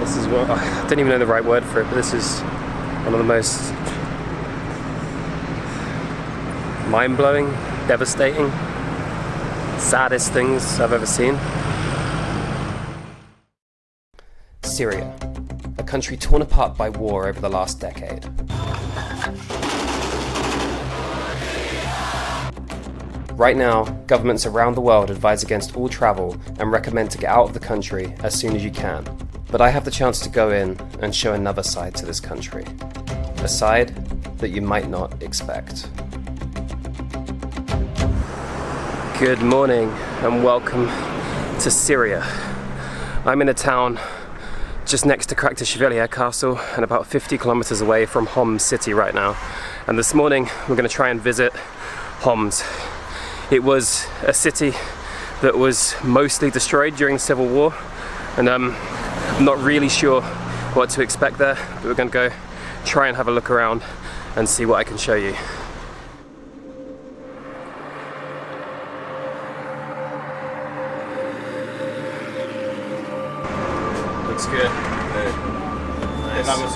This is what, I don't even know the right word for it, but this is one of the most mind-blowing, devastating, saddest things I've ever seen. Syria, a country torn apart by war over the last decade. Right now, governments around the world advise against all travel and recommend to get out of the country as soon as you can. But I have the chance to go in and show another side to this country. A side that you might not expect. Good morning and welcome to Syria. I'm in a town just next to Kraktasvili Castle and about 50 kilometers away from Homs city right now. And this morning we're going to try and visit Homs. It was a city that was mostly destroyed during the civil war, and I'm not really sure what to expect there, but we're going to go try and have a look around and see what I can show you. Looks good. Nice.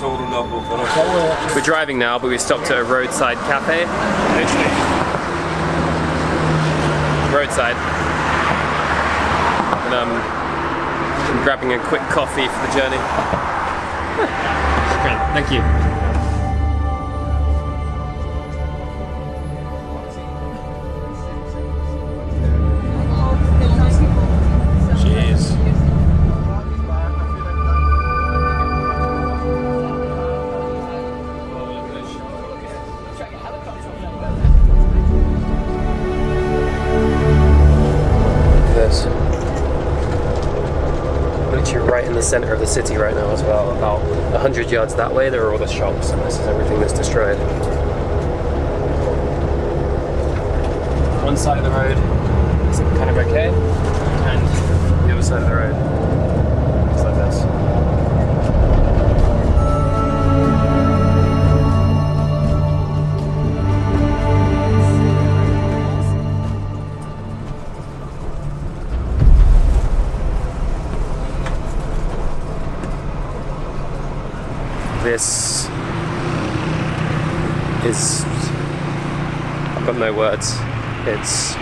We're driving now, but we stopped at a roadside cafe. Literally. Roadside. And I'm grabbing a quick coffee for the journey. Great, thank you. Cheers. Literally right in the center of the city right now as well. About 100 yards that way there are all the shops, and this is everything that's destroyed. One side of the road is kind of okay, and the other side of the road is like this. This is, I've got no words. It's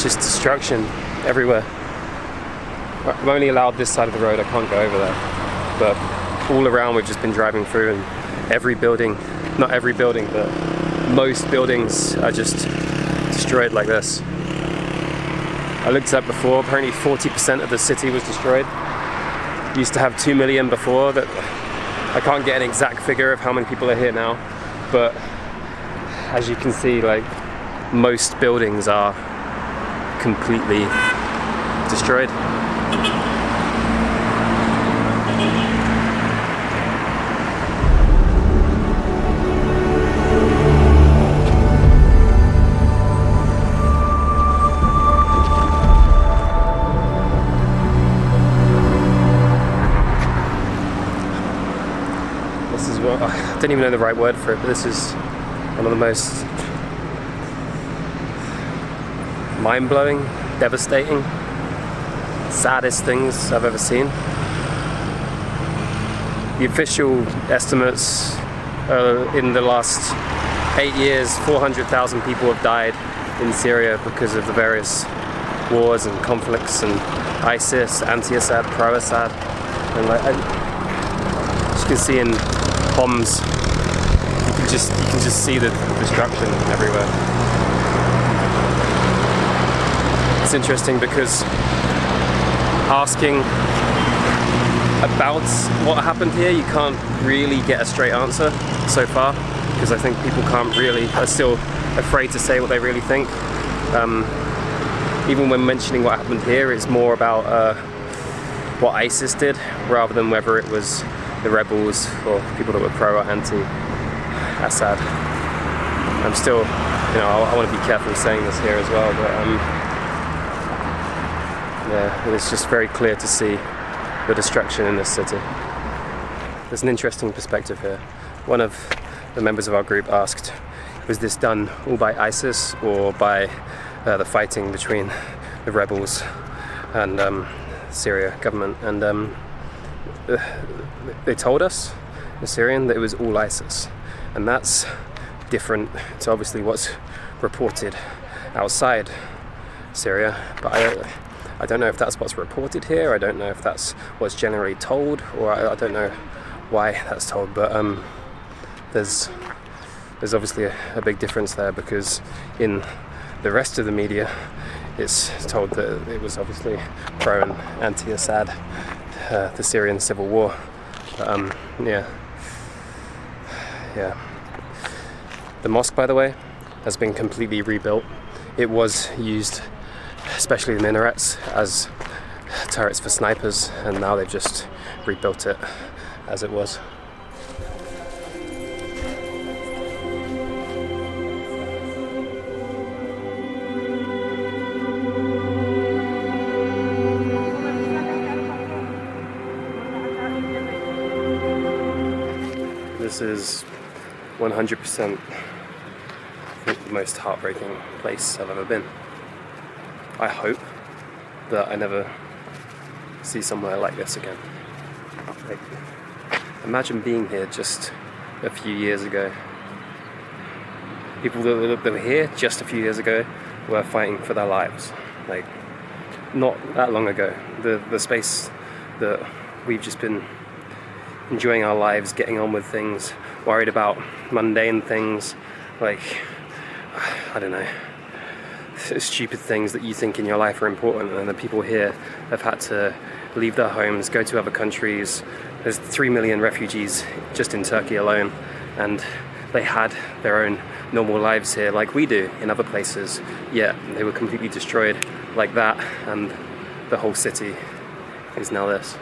just destruction everywhere. I'm only allowed this side of the road, I can't go over there. But all around we've just been driving through, and every building, not every building, but most buildings are just destroyed like this. I looked up before, apparently 40% of the city was destroyed. Used to have 2 million before. That I can't get an exact figure of how many people are here now, but as you can see, like, most buildings are completely destroyed. I don't even know the right word for it, but this is one of the most mind-blowing, devastating, saddest things I've ever seen. The official estimates in the last 8 years, 400,000 people have died in Syria because of the various wars and conflicts, and ISIS, anti-Assad, pro-Assad, and like, as you can see in Homs, you can just see the destruction everywhere. It's interesting because asking about what happened here, you can't really get a straight answer so far, because I think people are still afraid to say what they really think. Even when mentioning what happened here, it's more about what ISIS did rather than whether it was the rebels or people that were pro or anti-Assad. I'm still, I want to be careful saying this here as well, but yeah, it's just very clear to see the destruction in this city. There's an interesting perspective here. One of the members of our group asked, was this done all by ISIS or by the fighting between the rebels and Syria government, and they told us, the Syrian, that it was all ISIS, and that's different to obviously what's reported outside Syria. But I don't know if that's what's reported here. I don't know if that's what's generally told, or I don't know why that's told. But there's obviously a big difference there, because in the rest of the media it's told that it was obviously pro and anti-Assad, the Syrian civil war. But yeah. The mosque, by the way, has been completely rebuilt. It was used, especially the minarets, as turrets for snipers, and now they've just rebuilt it as it was. This is 100% I think the most heartbreaking place I've ever been. I hope that I never see somewhere like this again. Like, imagine being here just a few years ago. People that were here just a few years ago were fighting for their lives. Like, not that long ago. The space that we've just been enjoying our lives, getting on with things, worried about mundane things, like, I don't know, stupid things that you think in your life are important, and the people here have had to leave their homes, go to other countries. There's 3 million refugees just in Turkey alone, and they had their own normal lives here like we do in other places, yet they were completely destroyed like that, and the whole city is now this.